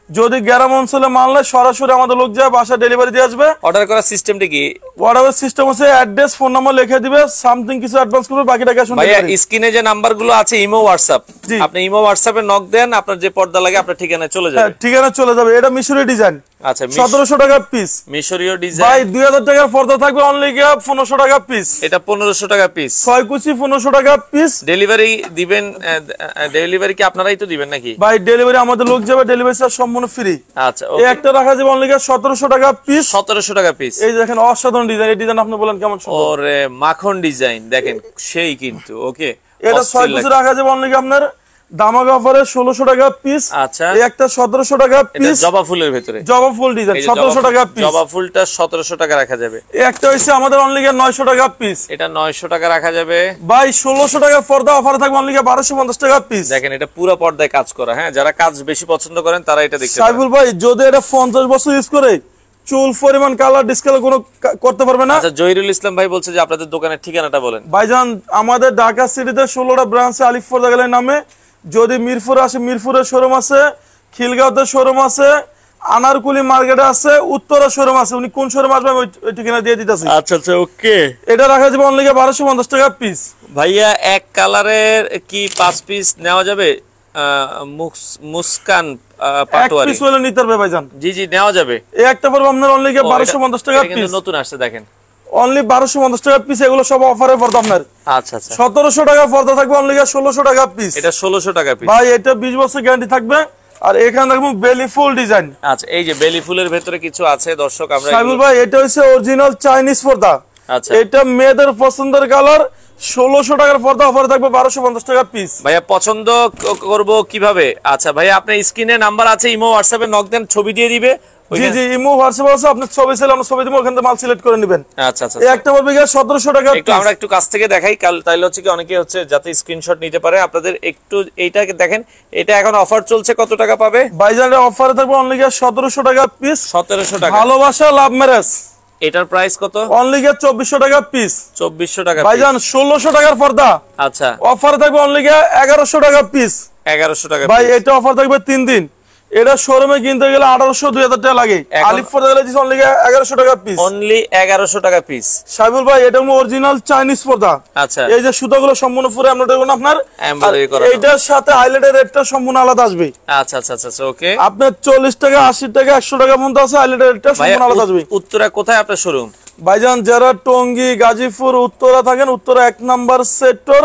যদি গ্রাম অঞ্চলে মানলে সরাসরি আমাদের লোক যায় বাসা ডেলিভারি দিয়ে আসবে। অর্ডার করার সিস্টেমটা কি? অর্ডারের সিস্টেম হচ্ছে অ্যাড্রেস, ফোন নাম্বার লিখে দিবে, সামথিং কিছু অ্যাডভান্স করবে, বাকি টাকা শুনতে ভাইয়া স্ক্রিনে যে নাম্বারগুলো আছে ইমো হোয়াটসঅ্যাপ, জি। আপনি ইমো হোয়াটসঅ্যাপে নক দেন, আপনার যে পর্দা লাগে আপনার ঠিকানায় চলে যাবে। ঠিকানা চলে যাবে। এটা মিশরি ডিজাইন। আচ্ছা, 1700 টাকা পিস। মিশরীয় ভাই ডিজাইন। 2000 টাকার পর্দা থাকবে অনলি 1500 টাকা পিস। এটা 1500 টাকা পিস। 6 কুচি 1500 টাকা পিস। ডেলিভারি দিবেন? ডেলিভারি কি আপনারাই তো দিবেন নাকি? ভাই ডেলিভারি আমাদের লোক যাবে, ডেলিভারি চার্জ সম্পূর্ণ ফ্রি। আচ্ছা, এই একটা রাখা যাবে অনলি 1700 টাকা পিস। 1700 টাকা পিস। এই দেখেন অসাধারণ ডিজাইন, এই ডিজাইন আপনি বলেন কেমন সুন্দর। ওরে মাখন ডিজাইন দেখেন, সেই কিন্তু ওকে। এটা 6 কুচি রাখা যাবে অনলি আপনার দামাক অফারে 1600 টাকা পিস। আচ্ছা, এই একটা 1700 টাকা পিস। জবা ফুলের ভিতরে জবা ফুল ডিজাইন 1700 টাকা পিস। জবা ফুলটা 1700 টাকা রাখা যাবে। এই একটা হইছে আমাদের অনলি 900 টাকা পিস। এটা 900 টাকা রাখা যাবে। ভাই 1600 টাকা পর্দা অফারে থাকবে অনলি 1250 টাকা পিস। দেখেন এটা পুরো পর্দায় কাজ করা। হ্যাঁ, যারা কাজ বেশি পছন্দ করেন তারা এটা দেখতে পারেন। সাইফুল ভাই যদি এটা 50 বছর ইউজ করে চুল পরিমাণ কালার ডিসকালার কোনো করতে পারবে না। আচ্ছা, জহিরুল ইসলাম ভাই বলছে যে আপনাদের দোকানের ঠিকানাটা বলেন। ভাইজান আমাদের ঢাকা সিটিতে 16টা ব্রাঞ্চে আলিফ পর্দা গ্যালারি নামে। যদি মিরপুরে আসে মিরপুরের শোরুম আছে, খিলগাঁওতে শোরুম আছে, আনারকুলি মার্কেটে আছে, উত্তরা শোরুম আছে। উনি কোন শোরুম আসবে ওই ঠিকানা দিয়ে দিতেছি। আচ্ছা আচ্ছা, ওকে। এটা রাখা যাবে অনলি 1250 টাকা পিস। ভাইয়া এক কালারের কি 5 পিস নেওয়া যাবে? মুস্কান পাটোয়ারি এক পিস হলে নিতে পারবে ভাইজান। জি জি, নেওয়া যাবে। এই একটা পড়বে আপনার অনলি 1250 টাকা পিস। নতুন আসছে দেখেন, অনলি 1250 টাকা পিস। এগুলো সব অফারে পড়বে আপনার। আচ্ছা আচ্ছা, 1700 টাকা পর্দা থাকবে অনলি 1600 টাকা পিস। এটা 1600 টাকা পিস। ভাই এটা 20 বছর গ্যারান্টি থাকবে। আর এখানে দেখুন বেলি ফুল ডিজাইন। আচ্ছা, এই যে বেলি ফুলের ভেতরে কিছু আছে দর্শক, আমরা সাইবুল ভাই এটা হচ্ছে অরিজিনাল চাইনিজ পর্দা। আচ্ছা, এটা মেয়েদের পছন্দের কালার। 1600 টাকার পর্দা অফারে থাকবে 1250 টাকা পিস। ভাইয়া পছন্দ করব কিভাবে? আচ্ছা ভাইয়া, আপনার স্ক্রিনে নাম্বার আছে, ইমো হোয়াটসঅ্যাপে নক দেন, ছবি দিয়ে দিবে, জি জি ইমো হোয়াটসঅ্যাপ আছে, আপনি ছবি চাইলে আমরা ছবি দিব, ওখান থেকে মাল সিলেক্ট করে নেবেন। আচ্ছা আচ্ছা, এই একটা পড়বে 1700 টাকা। একটু আমরা একটু কাছ থেকে দেখাই, তাইলে হচ্ছে কি অনেকে হচ্ছে যাতে স্ক্রিনশট নিতে পারে আপনাদের একটু এইটাকে দেখেন। এটা এখন অফার চলছে, কত টাকা পাবে ভাইজানের অফারে থাকবে অনলি 1700 টাকা পিস। 1700 টাকা। ভালোবাসা লাভ ম্যারেজ, এটার প্রাইস কত? অনলি 2400 টাকা পিস। 2400 টাকা ভাইজান 1600 টাকার পর্দা, আচ্ছা অফারে থাকবে অনলি 1100 টাকা পিস। 1100 টাকা ভাই এটা অফার থাকবে 3 দিন। এটা শোরুমে কিনতে গেলে 1800 2000 টাকা লাগে, আলিফ পর্দা গেলে দিছি অনলি 1100 টাকা পিস। অনলি 1100 টাকা পিস। সাইবুল ভাই এটা অরিজিনাল চাইনিজ পর্দা। আচ্ছা, এই যে সুতাগুলো সম্পূর্ণ পুরো এমব্রয়ডারি করুন আপনার, এমব্রয়ডারি করা, এইটার সাথে হাইলাইটের রেটটা সম্পূর্ণ আলাদা আসবে। আচ্ছা আচ্ছা আচ্ছা, ওকে। আপনার 40 টাকা 80 টাকা 100 টাকা পর্যন্ত আছে, হাইলাইটের রেটটা সম্পূর্ণ আলাদা আসবে। উত্তরা কোথায় আপনার শোরুম? ভাইজান যারা টঙ্গী গাজীপুর উত্তরা থাকেন, উত্তরা 1 নাম্বার সেক্টর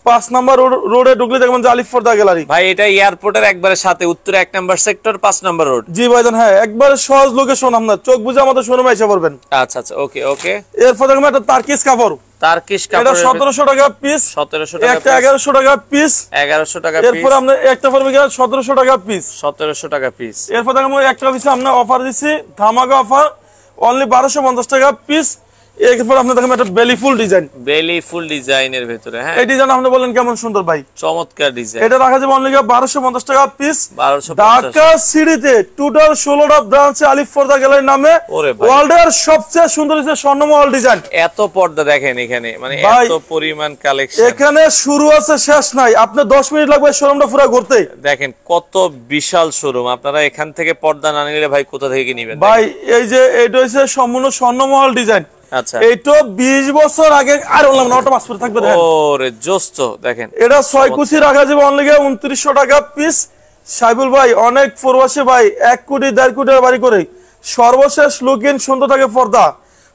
5 নাম্বার রোডে ঢুকলে দেখবেন যে আলিফ পর্দা গ্যালারি। ভাই এটা এয়ারপোর্টের একবারে সাথে, Uttara 1 number sector 5 number road. জি ভাইজান, হ্যাঁ একবারে সহজ লোকেশন, আপনার চোখ বুঝে আমাদের শোরুমে এসে পড়বেন। আচ্ছা আচ্ছা, ওকে ওকে। এরপর দেখবেন একটা তারকিস কাপড়, তারকিশ কাপড়, এটা 1700 টাকা পিস। 1700 টাকা একটা 1100 টাকা পিস। 1100 টাকা পিস। এরপর আমরা একটা পড়বে 1700 টাকা পিস। 1700 টাকা পিস। এরপর দেখেন একটা পিসে আমরা অফার দিচ্ছি, ধামাকা অফার, অনলি 1250 টাকা পিস। এরপর আপনি দেখেন একটা বেলি ফুল ডিজাইন, বেলি ফুল ডিজাইনের ভিতরে, হ্যাঁ এই ডিজাইন আপনি বলেন কেমন সুন্দর ভাই, চমৎকার ডিজাইন। এটা রাখা যাবে অনলি 1250 টাকা পিস। 1250। ঢাকা সিটিতে টোটাল 16টা ব্রাঞ্চে আলিফ পর্দা গ্যালারির নামে ওয়ার্ল্ডের সবচেয়ে সুন্দর স্বর্ণমহল ডিজাইন। এত পর্দা দেখেন এখানে, মানে এত পরিমাণ কালেকশন, এখানে শুরু আছে শেষ নাই। আপনি 10 মিনিট লাগবে শোরুমটা পুরো ঘুরতে। দেখেন কত বিশাল শোরুম। আপনারা এখান থেকে পর্দা না নিলে ভাই কোথা থেকে নেবেন ভাই? এই যে এটা হচ্ছে সম্পূর্ণ স্বর্ণমহল ডিজাইন। আচ্ছা, এইটা 20 বছর আগে আর বললাম না, ওটা মাস পরে থাকবে। দেখেন ওরে জোস্ত, দেখেন এটা 6 কুচি রাখা যাবে অনলি 2900 টাকা পিস। সাইবুল ভাই অনেক প্রবাসী ভাই 1 কোটি 1.5 কোটি বাড়ি করে, সর্বশেষ লুকিং সুন্দর থাকে পর্দা।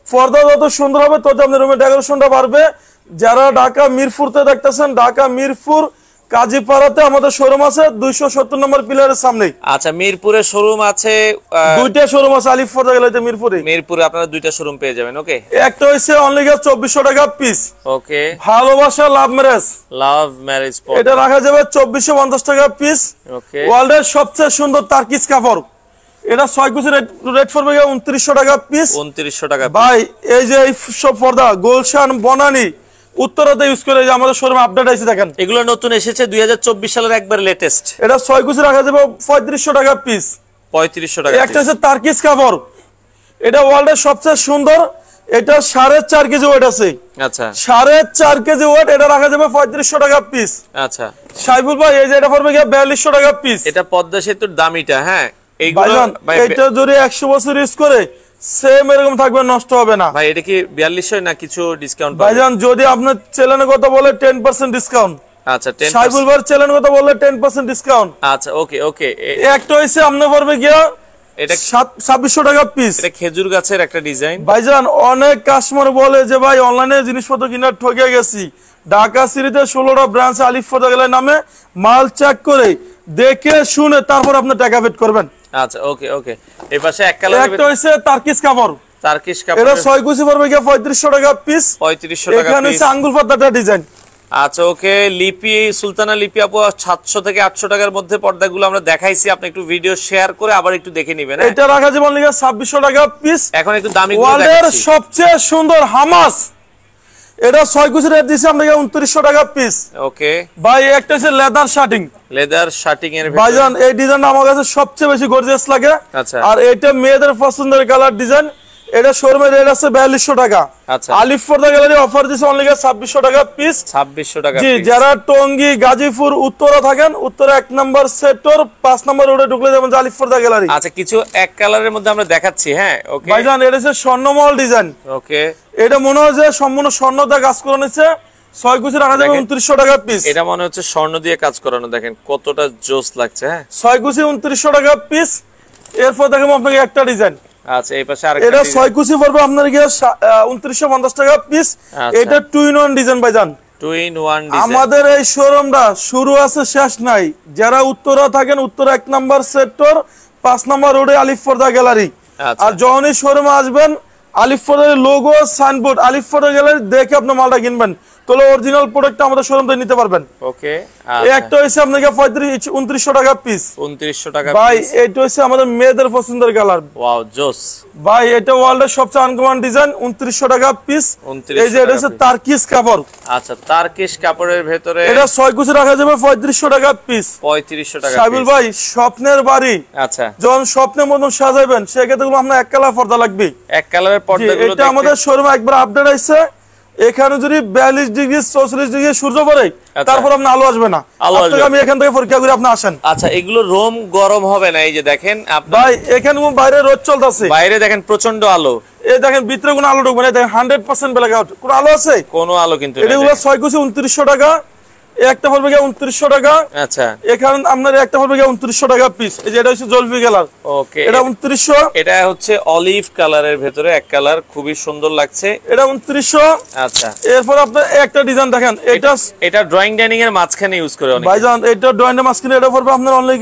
পর্দা যত সুন্দর হবে তত আপনার রুমে ডেকোরেশনটা বাড়বে। যারা ঢাকা মিরপুরতে দেখতেছেন, ঢাকা মিরপুর কাজীপাড়াতে আমাদের শোরুম আছে 270 নম্বর পিলারের সামনে। আচ্ছা, মিরপুরে শোরুম আছে, দুইটা শোরুম আছে আলিফ পর্দা গ্যালারিতে মিরপুরে। মিরপুরে আপনারা দুইটা শোরুম পেয়ে যাবেন, ওকে। একটা হইছে অনলি 2400 টাকা পিস, ওকে। ভালোবাসা লাভ ম্যারেজ, লাভ ম্যারেজ পর্দা, এটা রাখা যাবে 2450 টাকা পিস। ওকে। ওয়ার্ল্ডের সবচেয়ে সুন্দর তারকিস কাপড়, এটা 6 কুচি রেট পড়বে 2900 টাকা পিস। 2900 টাকা ভাই এই যে এই সব পর্দা গুলশান বনানী উত্তরাতে ইউজ করে, যে আমাদের শোরুমে আপডেট আছে দেখেন, এগুলো নতুন এসেছে 2024 সালের একবার লেটেস্ট। এটা 6 কুচি রাখা যাবে 3500 টাকা পিস। 3500 টাকা। একটা হচ্ছে তারকিস কাপড়, এটা ওয়ার্ল্ডের সবচেয়ে সুন্দর, এটা 4.5 কেজি ওয়েট আছে। আচ্ছা, 4.5 কেজি ওয়েট, এটা রাখা যাবে 3500 টাকা পিস। আচ্ছা সাইফুল ভাই এই যে এটা পড়বে 4200 টাকা পিস। এটা পদ্মা সেতুর দামিটা, হ্যাঁ এইগুলো ভাইজান এটা যদি 100 বছর ইউজ করে সেম এরকম থাকবে, নষ্ট হবে না। ভাই এটা কি 4200 না কিছু ডিসকাউন্ট পাবে? ভাইজান যদি আপনি চ্যানেলের কথা বলে 10% ডিসকাউন্ট। আচ্ছা, 10%। সাইফুল ভাই চ্যানেলের কথা বললে 10% ডিসকাউন্ট। আচ্ছা, ওকে ওকে। একটা হইছে আপনি পড়বে গিয়া এটা 2600 টাকা পিস। এটা খেজুর গাছের একটা ডিজাইন। ভাইজান অনেক কাস্টমার বলে যে ভাই অনলাইনে জিনিসপত্র কিনে ঠকে গেছি, ঢাকা সিটিতে 16টা ব্রাঞ্চ আলিফ পর্দা গ্যালারির নামে মাল চেক করে দেখে শুনে তারপর আপনি টাকা পেড করবেন। আচ্ছা, ওকে ওকে। এই পাশে এক কালার, একটা হইছে তারকিস কাপড়, তারকিশ কাপড়, এটা 6 কুচি পড়বে গিয়া 3500 টাকা পিস। 3500 টাকা এখানে পিস। হচ্ছে আঙ্গুল পাতাটা ডিজাইন। আচ্ছা, ওকে। লিপি সুলতানা লিপি আপু 700 থেকে 800 টাকার মধ্যে পর্দাগুলো আমরা দেখাইছি, আপনি একটু ভিডিও শেয়ার করে আবার একটু দেখে নেবেন। এটা রাখা যাবে অনলি 2600 টাকা পিস। এখন একটু দামি গুলো ওয়ার্ল্ডের দেখাচ্ছি। সবচেয়ে সুন্দর হামাস, এটা 6 কুচি রেট দিছি আমরা 2900 টাকা পিস। ওকে। ভাই একটা হচ্ছে লেদার শার্টিং, লেদার শার্টিং এর ভিতরে। ভাইজান এই ডিজাইনটা আমার কাছে সবচেয়ে বেশি গর্জিয়াস লাগে। আচ্ছা। আর এটা মেয়েদের পছন্দের কালার ডিজাইন, এটা শোরুমে রেট আছে 4200 টাকা। আচ্ছা। আলিফ পর্দা গ্যালারি অফার দিছে অনলি 2600 টাকা পিস। 2600 টাকা জি, পিস। যারা টঙ্গী গাজীপুর উত্তরা থাকেন, উত্তরা 1 নাম্বার সেক্টর 5 নাম্বার রোডে ঢুকলে যেমন আলিফ পর্দা গ্যালারি। আচ্ছা, কিছু এক কালারের মধ্যে আমরা দেখাচ্ছি, হ্যাঁ ওকে। ভাইজান এটা হচ্ছে স্বর্ণমহল ডিজাইন, ওকে। এটা মনে হয় যে সম্পূর্ণ স্বর্ণ দিয়ে কাজ করে নিচ্ছে। 6 কুচি রাখা যাবে 2900 টাকা পিস। এটা মনে হচ্ছে স্বর্ণ দিয়ে কাজ করানো, দেখেন কতটা জোস লাগছে, হ্যাঁ। 6 কুচি 2900 টাকা পিস। এরপর দেখেন আপনাকে একটা ডিজাইন, আচ্ছা এই পাশে আরেকটা এটা 6 কুচি পড়বে আপনার গিয়ে 2950 টাকা পিস। এটা 2 in 1 ডিজাইন ভাইজান, 2 in 1 ডিজাইন। আমাদের এই শোরুমটা শুরু আছে শেষ নাই। যারা উত্তরা থাকেন, উত্তরা 1 নাম্বার সেক্টর 5 নাম্বার রোডে আলিফ পর্দা গ্যালারি। আচ্ছা। আর যখনই শোরুমে আসবেন আলিফ পর্দার লোগো সাইনবোর্ড আলিফ পর্দা গ্যালারি দেখে আপনি মালটা কিনবেন, তাহলে অরিজিনাল প্রোডাক্টটা আমাদের শোরুম থেকে নিতে পারবেন। ওকে, এই একটা হইছে আপনাকে 2900 টাকা পিস। 2900 টাকা ভাই এটা হইছে আমাদের মেয়েদের পছন্দের কালার। ওয়াও জোস ভাই এটা ওয়ার্ল্ডের সবচেয়ে আনকমন ডিজাইন, 2900 টাকা পিস। এই যে এটা হচ্ছে তারকিস কাপড়। আচ্ছা, তারকিস কাপড়ের ভিতরে এটা 6 কুচি রাখা যাবে 3500 টাকা পিস। 3500 টাকা সাবিল ভাই স্বপ্নের বাড়ি, আচ্ছা যখন স্বপ্নের মতন সাজাবেন সেক্ষেত্রে আপনার এক কালার পর্দা লাগবে। এক কালারের পর্দাগুলো এটা আমাদের শোরুমে একবার আপডেট আইছে। এখানে যদি 42 ডিগ্রি 44 ডিগ্রি সূর্য পড়ে তারপর আপনি আলো আসবে না, আপনাকে আমি এখান থেকে পরীক্ষা করে আপনি আসেন। আচ্ছা, এগুলো রোম গরম হবে না? এই যে দেখেন ভাই এখানে বাইরে রোদ চলতেছে, বাইরে দেখেন প্রচন্ড আলো, এই দেখেন ভিতরে কোনো আলো ঢুকবে না, দেখেন 100% ব্ল্যাক আউট, কোনো আলো আছে? কোনো আলো কিন্তু নাই। এগুলো 6 কুচি 2900 টাকা, একটা পড়বে 2900 টাকা। আচ্ছা, এখানে আপনার একটা পড়বে 2900 টাকা পিস। এই যে এটা হচ্ছে জলফি কালার। ওকে, এটা 2900। এটা হচ্ছে অলিভ কালারের ভিতরে এক কালার, খুবই সুন্দর লাগছে। এটা 2900। আচ্ছা, এরপর আপনি একটা ডিজাইন দেখেন, এটা ড্রয়িং ডাইনিং এর মাঝখানে ইউজ করে অনেকে। ভাইজান এটা ড্রয়িং এর মাঝখানে, এটা পড়বে আপনার অনলি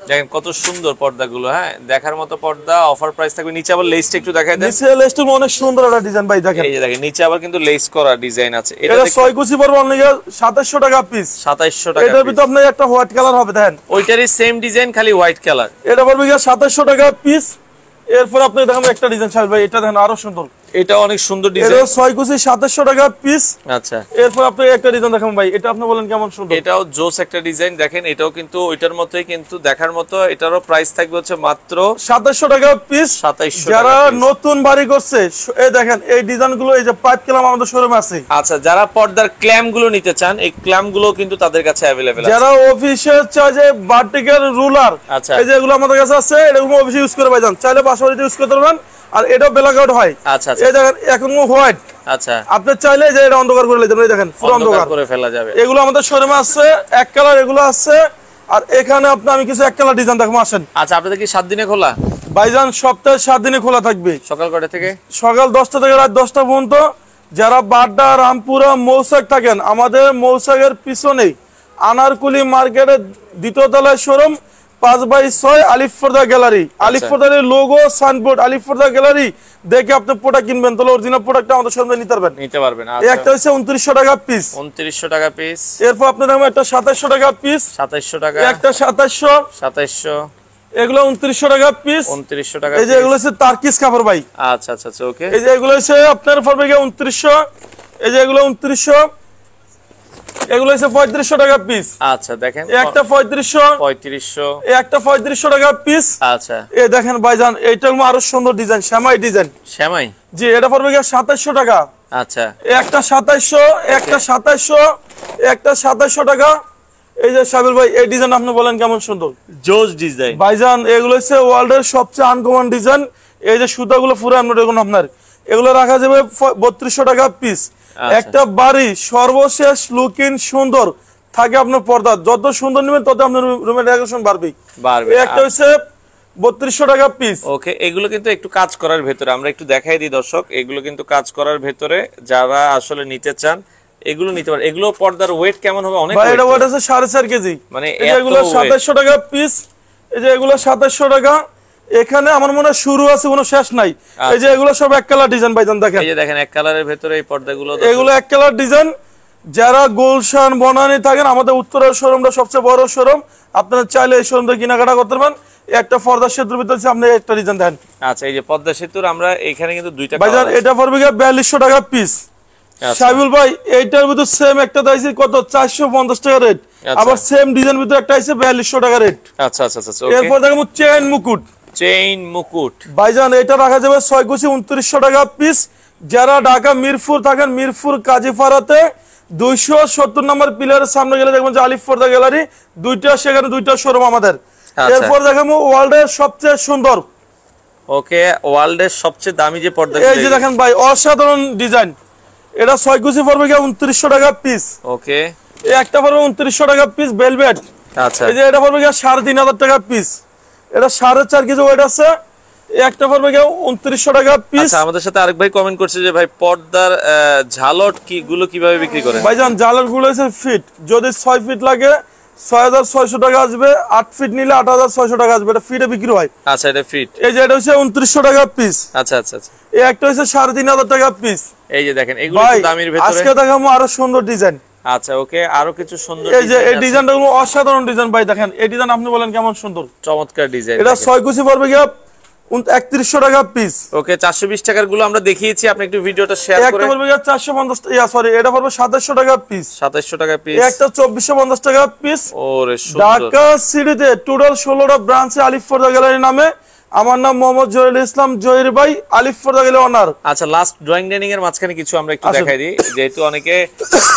দেখেন কত সুন্দর পর্দাগুলো, হ্যাঁ দেখার মতো পর্দা। অফার প্রাইস থাকবে। নিচে আবার লেসটা একটু দেখাই দেন। নিচে লেসটা অনেক সুন্দর একটা ডিজাইন ভাই, দেখেন এই যে দেখেন নিচে আবার কিন্তু লেস করা ডিজাইন আছে। এটা 6 কুচি পড়বে অনলি 2700 টাকা পিস। 2700 টাকা। এটার ভিতর আপনার একটা হোয়াইট কালার হবে, দেখেন ওইটারই সেম ডিজাইন, খালি হোয়াইট কালার। এটা পড়বে 2700 টাকা পিস। এরপর আপনি দেখেন একটা ডিজাইন সাহেব ভাই, এটা দেখেন আরো সুন্দর, এটা অনেক সুন্দর ডিজাইন। এটা 6 কুচি 2700 টাকা পিস। আচ্ছা, এরপর আপনি একটা ডিজাইন দেখেন ভাই, এটা আপনি বলেন কেমন সুন্দর। এটাও জোস একটা ডিজাইন, দেখেন এটাও কিন্তু ওইটার মতোই, কিন্তু দেখার মতো। এটারও প্রাইস থাকবে হচ্ছে মাত্র 2700 টাকা পিস। 2700 টাকা। যারা নতুন বাড়ি করছে এই দেখেন এই ডিজাইনগুলো, এই যে পাইপ ক্ল্যাম্প আমাদের শোরুমে আছে। আচ্ছা, যারা পর্দার ক্ল্যাম্প গুলো নিতে চান, এই ক্ল্যাম্প গুলো কিন্তু তাদের কাছে अवेलेबल আছে। যারা অফিসে চায় যে ভার্টিক্যাল রুলার, আচ্ছা, এই যে এগুলো আমাদের কাছে আছে, এরকম অফিসে ইউজ করে ভাইজান, চাইলে পাশাপাশি ইউজ করতে পারবেন। আর এটা ব্ল্যাক আউট হয়। আচ্ছা, এই দেখেন এখন হোয়াইট। আচ্ছা, আপনি চাইলে যে এটা অন্ধকার করে নিতে পারেন, দেখেন পুরো অন্ধকার করে ফেলা যাবে। এগুলো আমাদের শোরুমে আছে, এক কালার এগুলো আছে। আর এখানে আপনি আমি কিছু এক কালার ডিজাইন দেখাবো, আসেন। আচ্ছা, আপনাদের কি 7 দিনে খোলা? ভাইজান সপ্তাহে 7 দিনে খোলা থাকবে। সকাল কয়টা থেকে? সকাল 10টা থেকে রাত 10টা পর্যন্ত। যারা বাড্ডা রামপুরা মৌসাক থাকেন, আমাদের মৌসাকের পিছনে আনারকুলি মার্কেটের 2য় তলায় শোরুম, 5/6 আলিফ-ফর্দা গ্যালারি। আলিফ-ফর্দার লোগো সাইনবোর্ড, আলিফ-ফর্দা গ্যালারি দেখে আপনি প্রোডাক্ট কিনবেন, তাহলে অরিজিনাল প্রোডাক্টটা আমাদের সামনে নিতে পারবেন। আচ্ছা, একটা হচ্ছে 2900 টাকা পিস। 2900 টাকা পিস। এরপর আপনার নামে একটা 2700 টাকা পিস। 2700 টাকা। একটা 2700। 2700। এগুলো 2900 টাকা পিস। 2900 টাকা। এই যে এগুলো হচ্ছে তারকিস কাপড় ভাই। আচ্ছা আচ্ছা আচ্ছা, ওকে। এই যে এগুলো হচ্ছে আপনার পড়বে 2900। এই যে এগুলো 2900। এগুলো হচ্ছে 3500 টাকা পিস। আচ্ছা, দেখেন একটা 3500। একটা 3500 টাকা পিস। আচ্ছা, এই দেখেন ভাইজান, এইটা আরো সুন্দর ডিজাইন, শ্যামাই ডিজাইন। শ্যামাই, জি, এটা পড়বে 2700 টাকা। আচ্ছা, একটা 2700, একটা 2700, একটা 2700 টাকা। এই যে সাবির ভাই, এই ডিজাইন আপনি বলেন কেমন সুন্দর, জোস ডিজাইন ভাইজান। এগুলো হচ্ছে ওয়ার্ল্ডের সবচেয়ে আনকমন ডিজাইন। এই যে সুতাগুলো পুরো আপনার এগুলো রাখা যাবে 3200 টাকা পিস। একটা বাড়ি সর্বশেষ লুকিং সুন্দর থাকে আপনার পর্দা, যত সুন্দর নেবেন তত আপনার রুমের ডেকোরেশন বাড়বে। একটা হচ্ছে 3200 টাকা পিস। ওকে, এগুলো কিন্তু একটু কাজ করার ভেতরে, আমরা একটু দেখাই দিই দর্শক, এগুলো কিন্তু কাজ করার ভেতরে। যারা আসলে নিতে চান এগুলো নিতে পারেন। এগুলো পর্দার ওয়েট কেমন হবে? অনেক ভাই, এটা ওয়েট আছে 4.5 কেজি। মানে এগুলো 2700 টাকা পিস। এই যে এগুলো 2700 টাকা। এখানে আমার মনে হয় শুরু আছে, কোনো শেষ নাই। এই যে এগুলো সব এক কালার ডিজাইন ভাইজান, দেখেন। এই যে দেখেন এক কালারের ভিতরে এই পর্দাগুলো, এগুলো এক কালার ডিজাইন। যারা গুলশান বনানী থাকেন, আমাদের উত্তরের শোরুমটা সবচেয়ে বড় শোরুম, আপনারা চাইলে এই শোরুম থেকে কেনাকাটা করতে পারবেন। একটা পর্দা সেতুর ভিতরে আপনি একটা ডিজাইন দেন। আচ্ছা, এই যে পর্দা সেতুর আমরা এখানে কিন্তু দুইটা ভাইজান, এটা পড়বে 4200 টাকা পিস। সাইবুল ভাই, এইটার ভিতর সেম একটা দাইছি কত 450 টাকা রেট, আবার সেম ডিজাইন ভিতর একটা আছে 4200 টাকা রেট। আচ্ছা আচ্ছা আচ্ছা, ওকে। এরপর দেখো চেইন মুকুট। চেইন মুকুট ভাইজান, এটা রাখা যাবে 6 কুচি 2900 টাকা পিস। যারা ঢাকা মিরপুর থাকেন, মিরপুর কাজীপাড়াতে 270 নম্বর পিলারের সামনে গেলে দেখবেন যে আলিফ-ফর্দা গ্যালারি, সেখানে দুইটা শোরুম আমাদের। এরপর দেখাবো ওয়ার্ল্ডের সবচেয়ে সুন্দর, ওকে, ওয়ার্ল্ডের সবচেয়ে দামি যে পর্দা, এই যে দেখেন ভাই, অসাধারণ ডিজাইন। এটা 6 কুচি পড়বে 2900 টাকা পিস। ওকে, এই একটা পড়বে 2900 টাকা পিস ভেলভেট। আচ্ছা, এই যে এটা পড়বে 3500 টাকা পিস। এটা 4.5 কেজি ওয়েট আছে। একটা পড়বে 2900 টাকা পিস। আচ্ছা, আমাদের সাথে আরেক ভাই কমেন্ট করছে যে ভাই পর্দার ঝালট কি গুলো কিভাবে বিক্রি করেন? ভাইজান, ঝালট গুলো হচ্ছে ফিট, যদি 6 ফিট লাগে 6600 টাকা আসবে। 8 ফিট নিলে 8600 টাকা আসবে। এটা ফিটে বিক্রি হয়। আচ্ছা, এটা ফিট। এই যে এটা হচ্ছে 2900 টাকা পিস। আচ্ছা আচ্ছা আচ্ছা। এই একটা হচ্ছে 3500 টাকা পিস। এই যে দেখেন এগুলো একটু দামির ভিতরে। আজকে দেখাবো আরো সুন্দর ডিজাইন। আচ্ছা, ওকে, আরো কিছু সুন্দর এই যে এই ডিজাইনটা গুলো অসাধারণ ডিজাইন ভাই, দেখেন এই ডিজাইন আপনি বলেন কেমন সুন্দর, চমৎকার ডিজাইন। এটা 6 কুচি পড়বে কি 3100 টাকা পিস। ওকে, 420 টাকার গুলো আমরা দেখিয়েছি, আপনি একটু ভিডিওটা শেয়ার করে। একটা পড়বে কি 450, সরি এটা পড়বে 2700 টাকা পিস। 2700 টাকা পিস। একটা 2450 টাকা পিস। ওরে সুন্দর। ঢাকা সিটিতে টোটাল 16টা ব্রাঞ্চে আলিফ ফরদা গ্যালারি নামে। আমার নাম মোহাম্মদ জহিরুল ইসলাম, জহির ভাই, আলিফ ফরদা গ্যালারি ওনার। আচ্ছা, লাস্ট ড্রয়িং ডাইনিং এর মাঝখানে কিছু আমরা একটু দেখাই দিই, যেহেতু অনেকে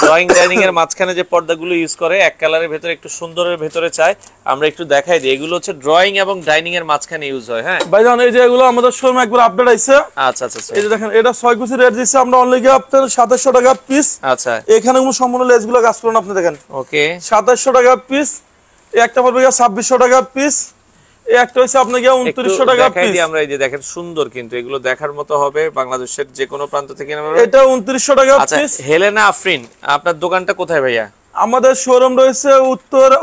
ড্রয়িং ডাইনিং এর মাঝখানে যে পর্দাগুলো ইউজ করে এক কালারের ভিতরে একটু সুন্দরের ভিতরে চায়, আমরা একটু দেখাই দিই। এগুলো হচ্ছে ড্রয়িং এবং ডাইনিং এর মাঝখানে ইউজ হয়। হ্যাঁ ভাইজান, এই যে এগুলো আমাদের শোরুমে একবার আপডেট আইছে। আচ্ছা আচ্ছা। এই যে দেখেন এটা 6 কুচি রেট দিচ্ছে আমরা অনলি কি আপনাদের 2700 টাকা পিস। আচ্ছা, এখানে কোনো সম্পূর্ণ লেসগুলো কাজ করুন আপনি দেখেন। ওকে, 2700 টাকা পিস। এই একটা পড়বে 2600 টাকা পিস। এই একটা হচ্ছে আপনাকে 2900 টাকা পিস। আমরা এই যে দেখেন সুন্দর, কিন্তু এগুলো দেখার মতো হবে, বাংলাদেশের যে কোনো প্রান্ত থেকে এটা 2900 টাকা পিস। আচ্ছা, হেলেনা আফরিন, আপনার দোকানটা কোথায় ভাইয়া? আমাদের শোরুম রয়েছে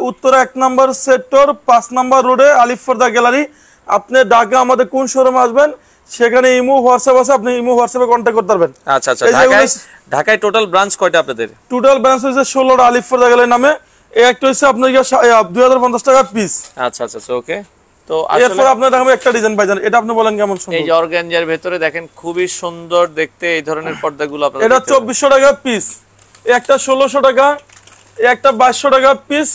উত্তর 1 নাম্বার সেক্টর 5 নাম্বার রোডে আলিফ ফরদা গ্যালারি। আপনি ঢাকা আমাদের কোন শোরুমে আসবেন সেখানে ইমো হোয়াটসঅ্যাপ আছে, আপনি ইমো হোয়াটসঅ্যাপে কন্টাক্ট করতে পারবেন। আচ্ছা আচ্ছা। ঢাকায় টোটাল ব্রাঞ্চ কয়টা আপনাদের? টোটাল ব্রাঞ্চ হচ্ছে 16টা আলিফ ফরদা গ্যালারি নামে। এই একটা হচ্ছে আপনার 2050 টাকা পিস। আচ্ছা আচ্ছা, ওকে। তো এরপর আপনার দেখাবো একটা ডিজাইন ভাইজান, এটা আপনি বলেন কেমন সুন্দর। এই যে অর্গানজার ভিতরে দেখেন খুবই সুন্দর দেখতে এই ধরনের পর্দাগুলো আপনারা। এটা 2400 টাকা পিস। এই একটা 1600 টাকা। এই একটা 2200 টাকা পিস।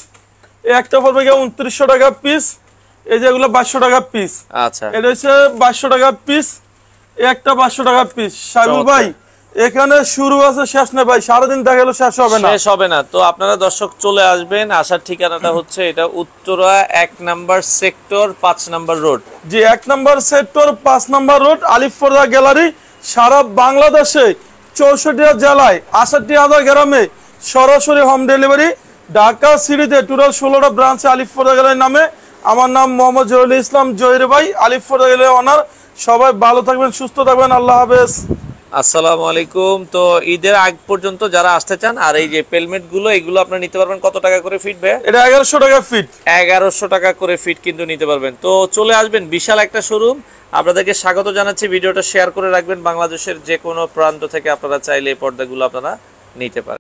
এই একটা পড়বে 2900 টাকা পিস। এই যে এগুলো 2200 টাকা পিস। আচ্ছা, এটা হচ্ছে 2200 টাকা পিস। এই একটা 2200 টাকা পিস। সাইবুল ভাই, এখানে শুরু আছে শেষ না ভাই, সারাদিন দেখালো শেষ হবে না। তো আপনারা দর্শক চলে আসবেন, আসার ঠিকানাটা হচ্ছে এটা Uttara 1 number sector 5 number road. জি, 1 number sector 5 number road Alif Farda gallery. সারা বাংলাদেশে 64টা জেলায় 68,000 গ্রামে সরাসরি হোম ডেলিভারি। ঢাকা সিটিতে টোটাল 16টা ব্রাঞ্চে আলিফ ফরদা গ্যালারি নামে। আমার নাম মোহাম্মদ জহিরুল ইসলাম, জহির ভাই, আলিফ ফরদা গ্যালারি ওনার। সবাই ভালো থাকবেন, সুস্থ থাকবেন, আল্লাহ হাফেজ। আসসালামু আলাইকুম। তো ঈদের আগ পর্যন্ত যারা আসতে চান, আর এই যে পেলমেট গুলো এগুলো আপনারা নিতে পারবেন কত টাকা করে ফিট ভাই? এটা 1100 টাকা ফিট। 1100 টাকা করে ফিট কিন্তু নিতে পারবেন। তো চলে আসবেন, বিশাল একটা শোরুম। আপনাদেরকে স্বাগত জানাচ্ছি, ভিডিওটা শেয়ার করে রাখবেন। বাংলাদেশের যে কোনো প্রান্ত থেকে আপনারা চাইলে এই পর্দাগুলো আপনারা নিতে পারেন।